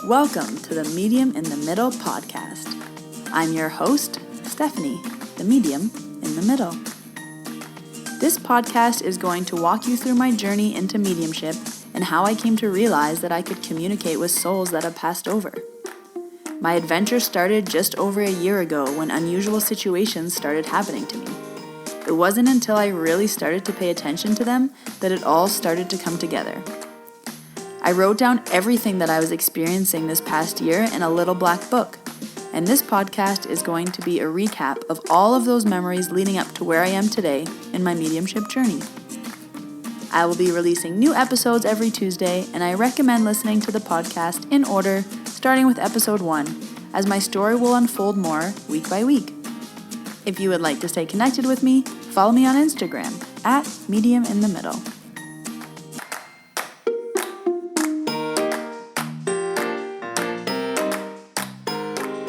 Welcome to the Medium in the Middle podcast. I'm your host, Stephanie, the medium in the middle. This podcast is going to walk you through my journey into mediumship and how I came to realize that I could communicate with souls that have passed over. My adventure started just over a year ago when unusual situations started happening to me. It wasn't until I really started to pay attention to them that it all started to come together. I wrote down everything that I was experiencing this past year in a little black book, and this podcast is going to be a recap of all of those memories leading up to where I am today in my mediumship journey. I will be releasing new episodes every Tuesday, and I recommend listening to the podcast in order, starting with episode 1, as my story will unfold more week by week. If you would like to stay connected with me, follow me on Instagram at mediuminthemiddle.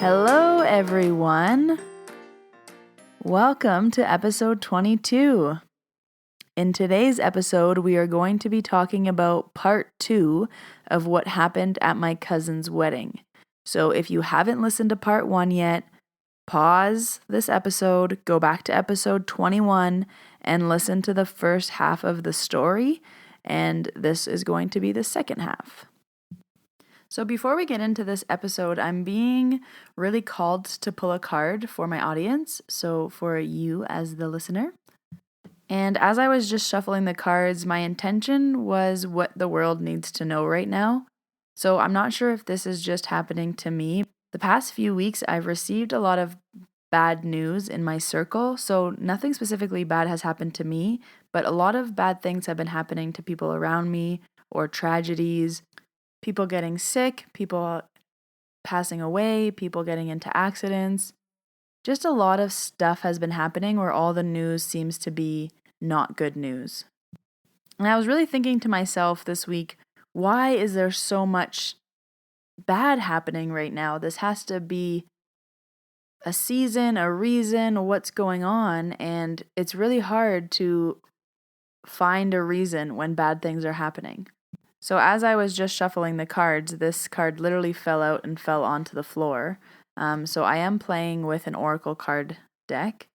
Hello, everyone. Welcome to episode 22. In today's episode, we are going to be talking about part 2 of what happened at my cousin's wedding. So if you haven't listened to part 1 yet, pause this episode, go back to episode 21, and listen to the first half of the story, and this is going to be the second half. So before we get into this episode, I'm being really called to pull a card for my audience, so for you as the listener. And as I was just shuffling the cards, my intention was what the world needs to know right now. So I'm not sure if this is just happening to me. The past few weeks, I've received a lot of bad news in my circle, so nothing specifically bad has happened to me, but a lot of bad things have been happening to people around me, or tragedies. People getting sick, people passing away, people getting into accidents. Just a lot of stuff has been happening where all the news seems to be not good news. And I was really thinking to myself this week, why is there so much bad happening right now? This has to be a season, a reason, what's going on? And it's really hard to find a reason when bad things are happening. So as I was just shuffling the cards, this card literally fell out and fell onto the floor. So I am playing with an oracle card deck,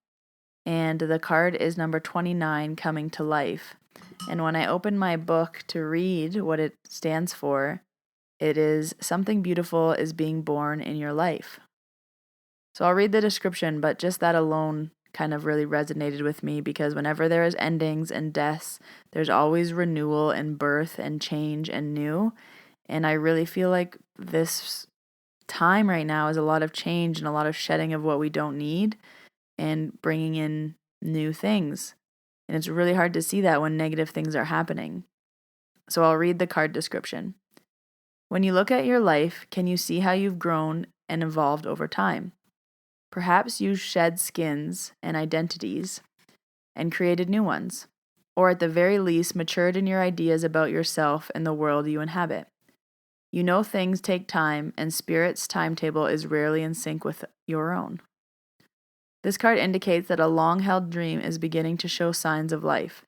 and the card is number 29, Coming to Life. And when I open my book to read what it stands for, it is something beautiful is being born in your life. So I'll read the description, but just that alone kind of really resonated with me because whenever there is endings and deaths, there's always renewal and birth and change and new. And I really feel like this time right now is a lot of change and a lot of shedding of what we don't need and bringing in new things. And it's really hard to see that when negative things are happening. So I'll read the card description. When you look at your life, can you see how you've grown and evolved over time? Perhaps you shed skins and identities and created new ones, or at the very least matured in your ideas about yourself and the world you inhabit. You know things take time, and Spirit's timetable is rarely in sync with your own. This card indicates that a long-held dream is beginning to show signs of life.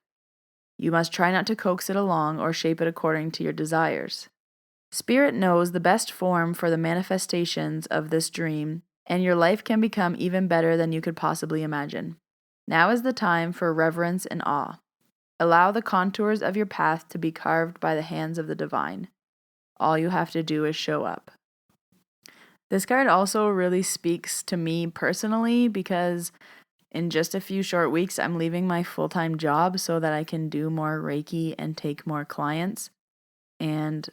You must try not to coax it along or shape it according to your desires. Spirit knows the best form for the manifestations of this dream, and your life can become even better than you could possibly imagine. Now is the time for reverence and awe. Allow the contours of your path to be carved by the hands of the divine. All you have to do is show up. This card also really speaks to me personally because in just a few short weeks, I'm leaving my full-time job so that I can do more Reiki and take more clients. And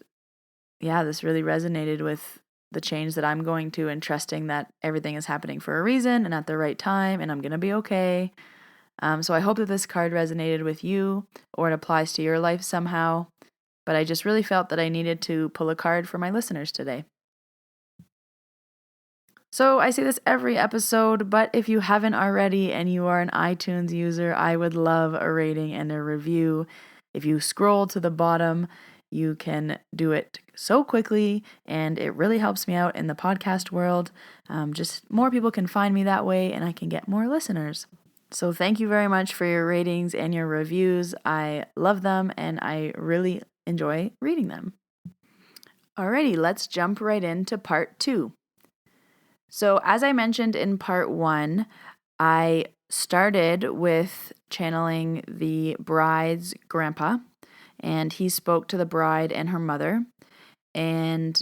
yeah, this really resonated with the change that I'm going to and trusting that everything is happening for a reason and at the right time and I'm going to be okay. So I hope that this card resonated with you or it applies to your life somehow. But I just really felt that I needed to pull a card for my listeners today. So I say this every episode, but if you haven't already and you are an iTunes user, I would love a rating and a review. If you scroll to the bottom, you can do it so quickly, and it really helps me out in the podcast world. Just more people can find me that way, and I can get more listeners. So thank you very much for your ratings and your reviews. I love them, and I really enjoy reading them. Alrighty, let's jump right into part 2. So as I mentioned in part 1, I started with channeling the bride's grandpa, and he spoke to the bride and her mother. And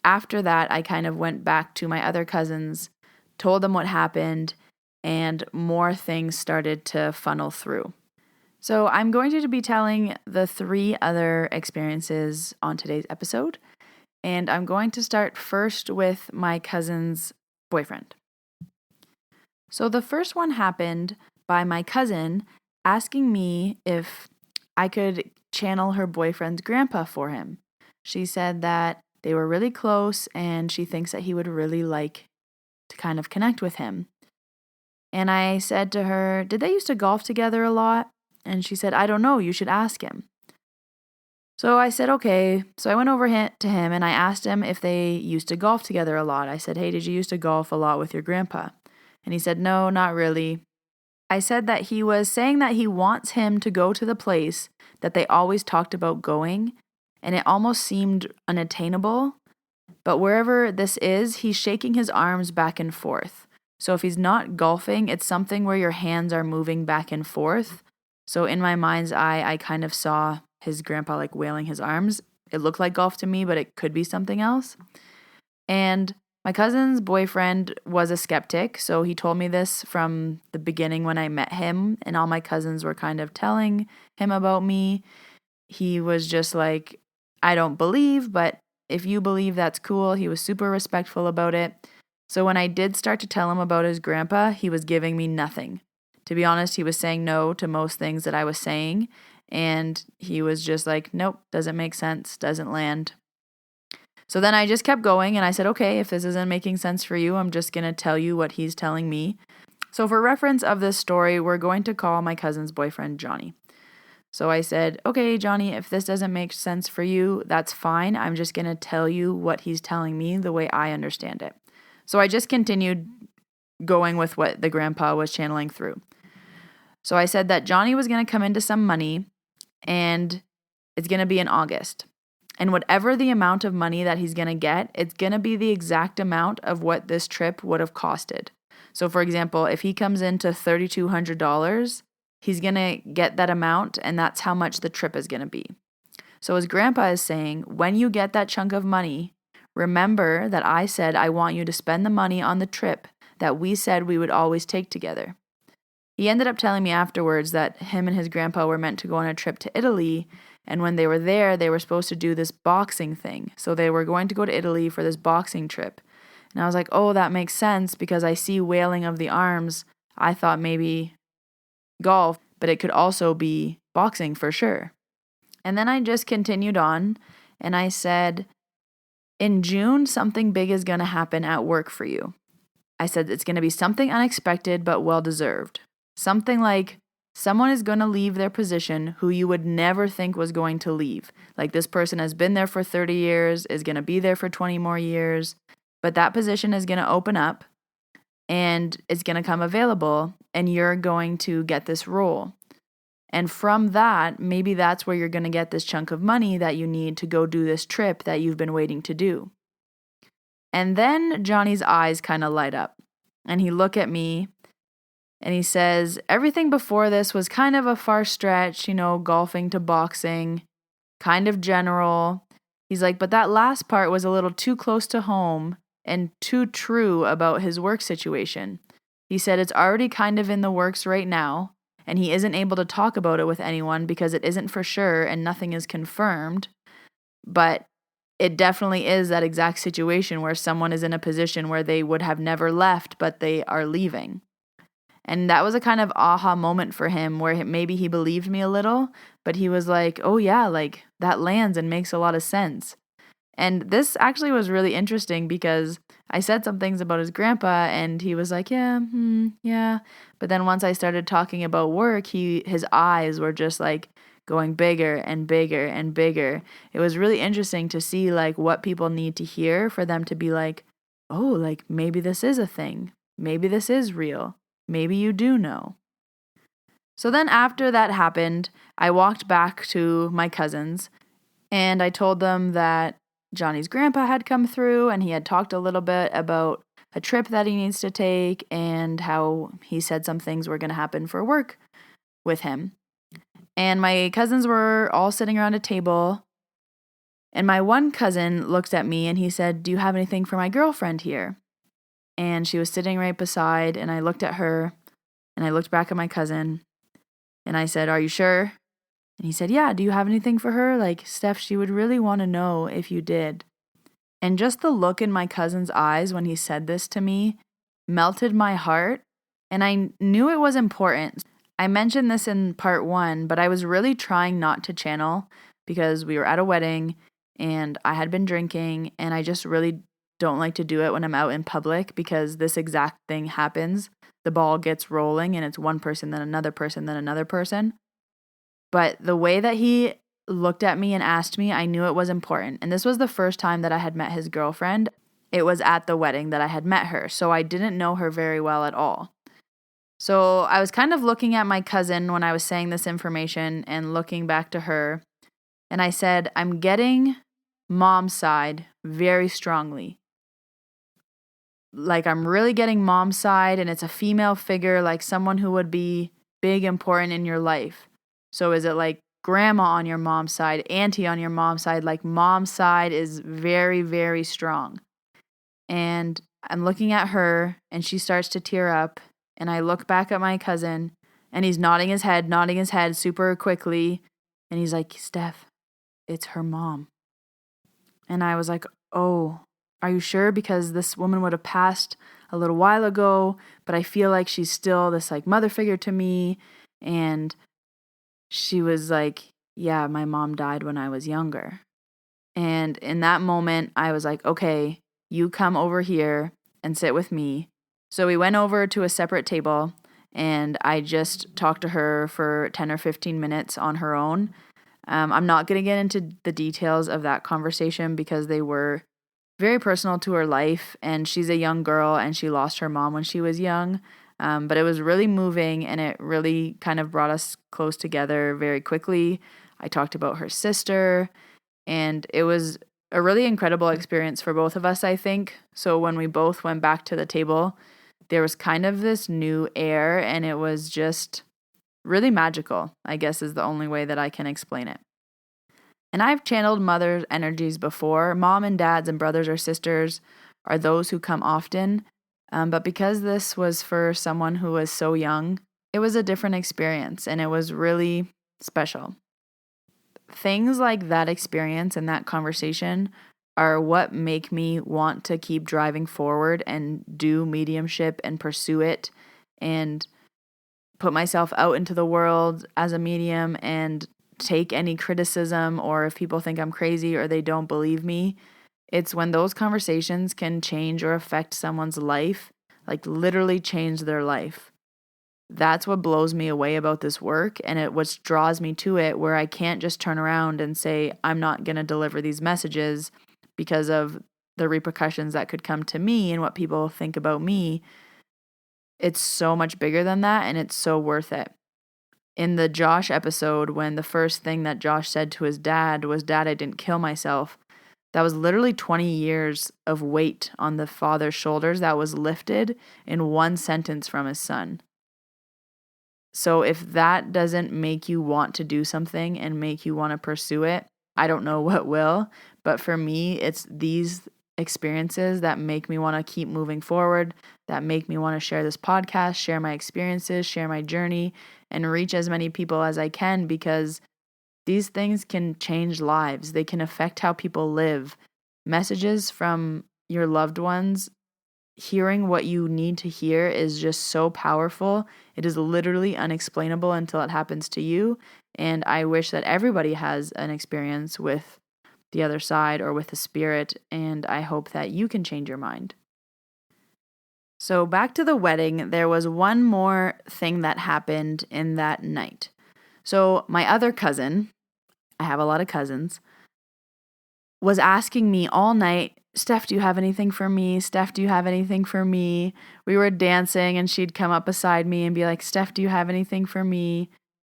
after that, I kind of went back to my other cousins, told them what happened, and more things started to funnel through. So I'm going to be telling the 3 other experiences on today's episode, and I'm going to start first with my cousin's boyfriend. So the first one happened by my cousin asking me if I could channel her boyfriend's grandpa for him. She said that they were really close and she thinks that he would really like to kind of connect with him. And I said to her, "Did they used to golf together a lot?" And she said, "I don't know, you should ask him." So I said, okay. So I went over to him and I asked him if they used to golf together a lot. I said, "Hey, did you used to golf a lot with your grandpa?" And he said, "No, not really." I said that he was saying that he wants him to go to the place that they always talked about going, and it almost seemed unattainable. But wherever this is, he's shaking his arms back and forth. So if he's not golfing, it's something where your hands are moving back and forth. So in my mind's eye, I kind of saw his grandpa like wailing his arms. It looked like golf to me, but it could be something else. And my cousin's boyfriend was a skeptic, so he told me this from the beginning when I met him, and all my cousins were kind of telling him about me. He was just like, "I don't believe, but if you believe, that's cool." He was super respectful about it. So when I did start to tell him about his grandpa, he was giving me nothing. To be honest, he was saying no to most things that I was saying, and he was just like, "Nope, doesn't make sense, doesn't land." So then I just kept going and I said, "Okay, if this isn't making sense for you, I'm just going to tell you what he's telling me." So for reference of this story, we're going to call my cousin's boyfriend Johnny. So I said, "Okay, Johnny, if this doesn't make sense for you, that's fine. I'm just going to tell you what he's telling me the way I understand it." So I just continued going with what the grandpa was channeling through. So I said that Johnny was going to come into some money and it's going to be in August. And whatever the amount of money that he's going to get, it's going to be the exact amount of what this trip would have costed. So for example, if he comes into $3,200, he's going to get that amount, and that's how much the trip is going to be. So his grandpa is saying, when you get that chunk of money, remember that I said I want you to spend the money on the trip that we said we would always take together. He ended up telling me afterwards that him and his grandpa were meant to go on a trip to Italy, and when they were there, they were supposed to do this boxing thing. So they were going to go to Italy for this boxing trip. And I was like, oh, that makes sense because I see wailing of the arms. I thought maybe golf, but it could also be boxing for sure. And then I just continued on and I said, in June, something big is going to happen at work for you. I said it's going to be something unexpected but well-deserved. Something like someone is going to leave their position who you would never think was going to leave. Like this person has been there for 30 years, is going to be there for 20 more years, but that position is going to open up and it's going to come available and you're going to get this role. And from that, maybe that's where you're going to get this chunk of money that you need to go do this trip that you've been waiting to do. And then Johnny's eyes kind of light up and he looked at me and he says, everything before this was kind of a far stretch, golfing to boxing, kind of general. He's like, but that last part was a little too close to home and too true about his work situation. He said it's already kind of in the works right now, and he isn't able to talk about it with anyone because it isn't for sure and nothing is confirmed. But it definitely is that exact situation where someone is in a position where they would have never left, but they are leaving. And that was a kind of aha moment for him where maybe he believed me a little, but he was like, oh yeah, like that lands and makes a lot of sense. And this actually was really interesting because I said some things about his grandpa and he was like, yeah. But then once I started talking about work, his eyes were just like going bigger and bigger and bigger. It was really interesting to see like what people need to hear for them to be like, oh, like maybe this is a thing. Maybe this is real. Maybe you do know. So then after that happened, I walked back to my cousins and I told them that Johnny's grandpa had come through and he had talked a little bit about a trip that he needs to take and how he said some things were going to happen for work with him. And my cousins were all sitting around a table. And my one cousin looked at me and he said, "Do you have anything for my girlfriend here?" And she was sitting right beside, and I looked at her and I looked back at my cousin and I said, "Are you sure?" And he said, "Yeah, do you have anything for her? Like, Steph, she would really want to know if you did." And just the look in my cousin's eyes when he said this to me melted my heart, and I knew it was important. I mentioned this in part 1, but I was really trying not to channel because we were at a wedding and I had been drinking, and I just really don't like to do it when I'm out in public because this exact thing happens. The ball gets rolling and it's one person, then another person, then another person. But the way that he looked at me and asked me, I knew it was important. And this was the first time that I had met his girlfriend. It was at the wedding that I had met her, so I didn't know her very well at all. So I was kind of looking at my cousin when I was saying this information and looking back to her. And I said, "I'm getting mom's side very strongly. Like, I'm really getting mom's side, and it's a female figure, like someone who would be big, important in your life. So is it like grandma on your mom's side, auntie on your mom's side? Like, mom's side is very, very strong." And I'm looking at her, and she starts to tear up. And I look back at my cousin, and he's nodding his head super quickly. And he's like, "Steph, it's her mom." And I was like, "Oh, are you sure? Because this woman would have passed a little while ago, but I feel like she's still this like mother figure to me." And she was like, "Yeah, my mom died when I was younger." And in that moment, I was like, "Okay, you come over here and sit with me." So we went over to a separate table, and I just talked to her for 10 or 15 minutes on her own. I'm not going to get into the details of that conversation because they were very personal to her life, and she's a young girl, and she lost her mom when she was young. But it was really moving, and it really kind of brought us close together very quickly. I talked about her sister, and it was a really incredible experience for both of us, I think. So when we both went back to the table, there was kind of this new air, and it was just really magical, I guess is the only way that I can explain it. And I've channeled mother energies before. Mom and dads and brothers or sisters are those who come often. But because this was for someone who was so young, it was a different experience, and it was really special. Things like that experience and that conversation are what make me want to keep driving forward and do mediumship and pursue it and put myself out into the world as a medium and take any criticism, or if people think I'm crazy or they don't believe me. It's when those conversations can change or affect someone's life, like literally change their life. That's what blows me away about this work, and it what draws me to it, where I can't just turn around and say, I'm not going to deliver these messages because of the repercussions that could come to me and what people think about me. It's so much bigger than that, and it's so worth it. In the Josh episode, when the first thing that Josh said to his dad was, "Dad, I didn't kill myself," that was literally 20 years of weight on the father's shoulders that was lifted in one sentence from his son. So if that doesn't make you want to do something and make you want to pursue it, I don't know what will. But for me, it's these experiences that make me want to keep moving forward, that make me want to share this podcast, share my experiences, share my journey, and reach as many people as I can, because these things can change lives. They can affect how people live. Messages from your loved ones, hearing what you need to hear, is just so powerful. It is literally unexplainable until it happens to you. And I wish that everybody has an experience with the other side or with the spirit. And I hope that you can change your mind. So back to the wedding, there was one more thing that happened in that night. So my other cousin, I have a lot of cousins, was asking me all night, "Steph, do you have anything for me? Steph, do you have anything for me?" We were dancing, and she'd come up beside me and be like, "Steph, do you have anything for me?"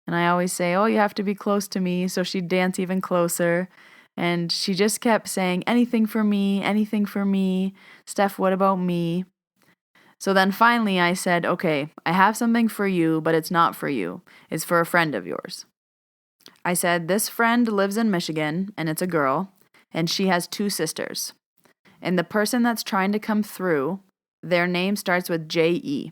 And I always say, "Oh, you have to be close to me." So she'd dance even closer. And she just kept saying, anything for me, anything for me. Steph, what about me? So then finally I said, okay, I have something for you, but it's not for you. It's for a friend of yours. I said, this friend lives in Michigan, and it's a girl, and she has 2 sisters. And the person that's trying to come through, their name starts with J-E.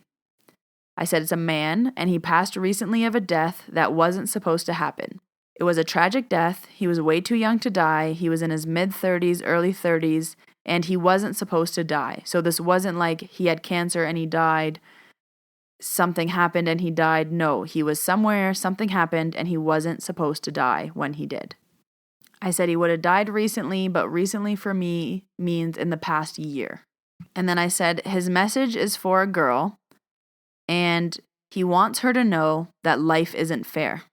I said, it's a man, and he passed recently of a death that wasn't supposed to happen. It was a tragic death. He was way too young to die. He was in his mid-30s, early 30s, and he wasn't supposed to die. So this wasn't like he had cancer and he died, something happened and he died. No, he was somewhere, something happened, and he wasn't supposed to die when he did. I said he would have died recently, but recently for me means in the past year. And then I said his message is for a girl, and he wants her to know that life isn't fair.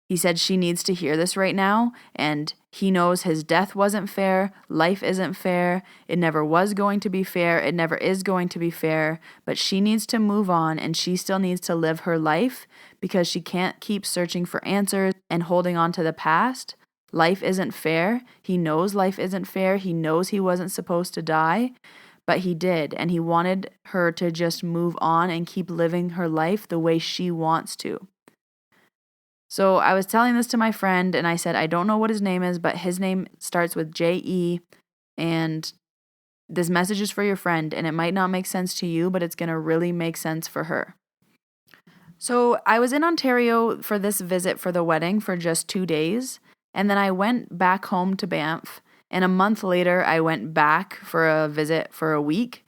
He said she needs to hear this right now, and he knows his death wasn't fair, life isn't fair, it never was going to be fair, it never is going to be fair, but she needs to move on, and she still needs to live her life because she can't keep searching for answers and holding on to the past. Life isn't fair. He knows life isn't fair. He knows he wasn't supposed to die, but he did, and he wanted her to just move on and keep living her life the way she wants to. So I was telling this to my friend, and I said, I don't know what his name is, but his name starts with J-E, and this message is for your friend, and it might not make sense to you, but it's going to really make sense for her. So I was in Ontario for this visit for the wedding for just 2 days, and then I went back home to Banff, and a month later I went back for a visit for a week.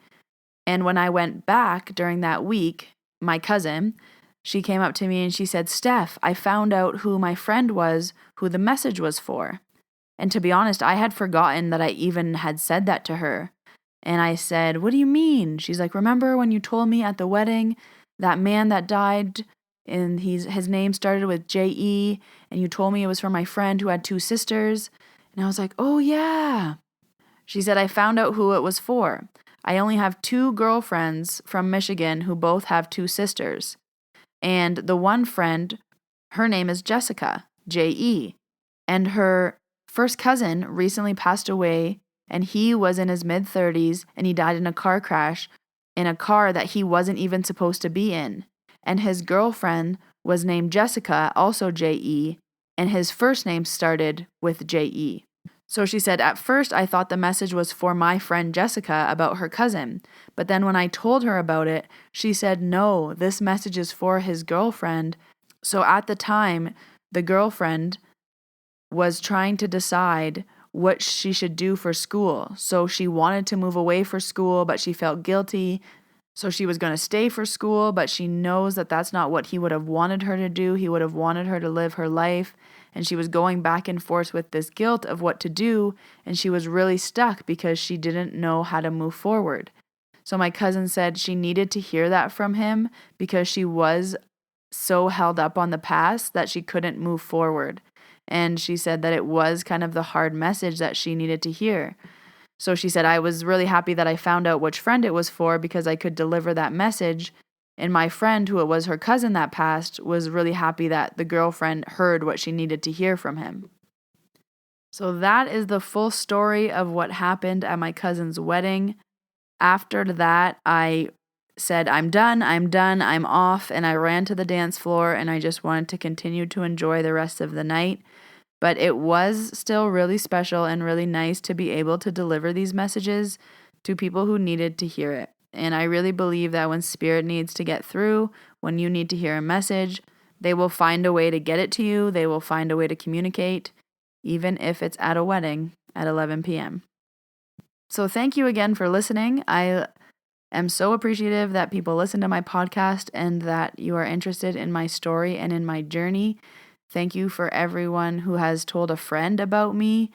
And when I went back during that week, my cousin, she came up to me and she said, Steph, I found out who my friend was, who the message was for. And to be honest, I had forgotten that I even had said that to her. And I said, what do you mean? She's like, remember when you told me at the wedding, that man that died, and his name started with J-E, and you told me it was for my friend who had 2 sisters? And I was like, oh yeah. She said, I found out who it was for. I only have 2 girlfriends from Michigan who both have 2 sisters. And the one friend, her name is Jessica, J-E. And her first cousin recently passed away, and he was in his mid-30s, and he died in a car crash in a car that he wasn't even supposed to be in. And his girlfriend was named Jessica, also J-E, and his first name started with J-E. So she said, at first I thought the message was for my friend Jessica about her cousin. But then when I told her about it, she said, no, this message is for his girlfriend. So at the time, the girlfriend was trying to decide what she should do for school. So she wanted to move away for school, but she felt guilty. So she was going to stay for school, but she knows that that's not what he would have wanted her to do. He would have wanted her to live her life. And she was going back and forth with this guilt of what to do. And she was really stuck because she didn't know how to move forward. So my cousin said she needed to hear that from him because she was so held up on the past that she couldn't move forward. And she said that it was kind of the hard message that she needed to hear. So she said, I was really happy that I found out which friend it was for because I could deliver that message. And my friend, who it was her cousin that passed, was really happy that the girlfriend heard what she needed to hear from him. So that is the full story of what happened at my cousin's wedding. After that, I said, I'm done, I'm off. And I ran to the dance floor and I just wanted to continue to enjoy the rest of the night. But it was still really special and really nice to be able to deliver these messages to people who needed to hear it. And I really believe that when spirit needs to get through, when you need to hear a message, they will find a way to get it to you. They will find a way to communicate, even if it's at a wedding at 11 p.m. So thank you again for listening. I am so appreciative that people listen to my podcast and that you are interested in my story and in my journey. Thank you for everyone who has told a friend about me.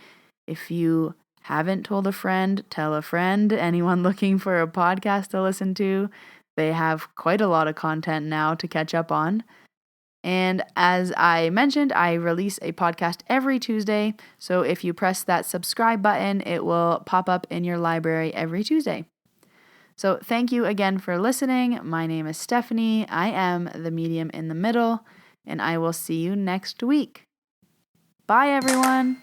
If you haven't told a friend, tell a friend. Anyone looking for a podcast to listen to, they have quite a lot of content now to catch up on. And as I mentioned, I release a podcast every Tuesday. So if you press that subscribe button, it will pop up in your library every Tuesday. So thank you again for listening. My name is Stephanie. I am the medium in the middle. And I will see you next week. Bye, everyone.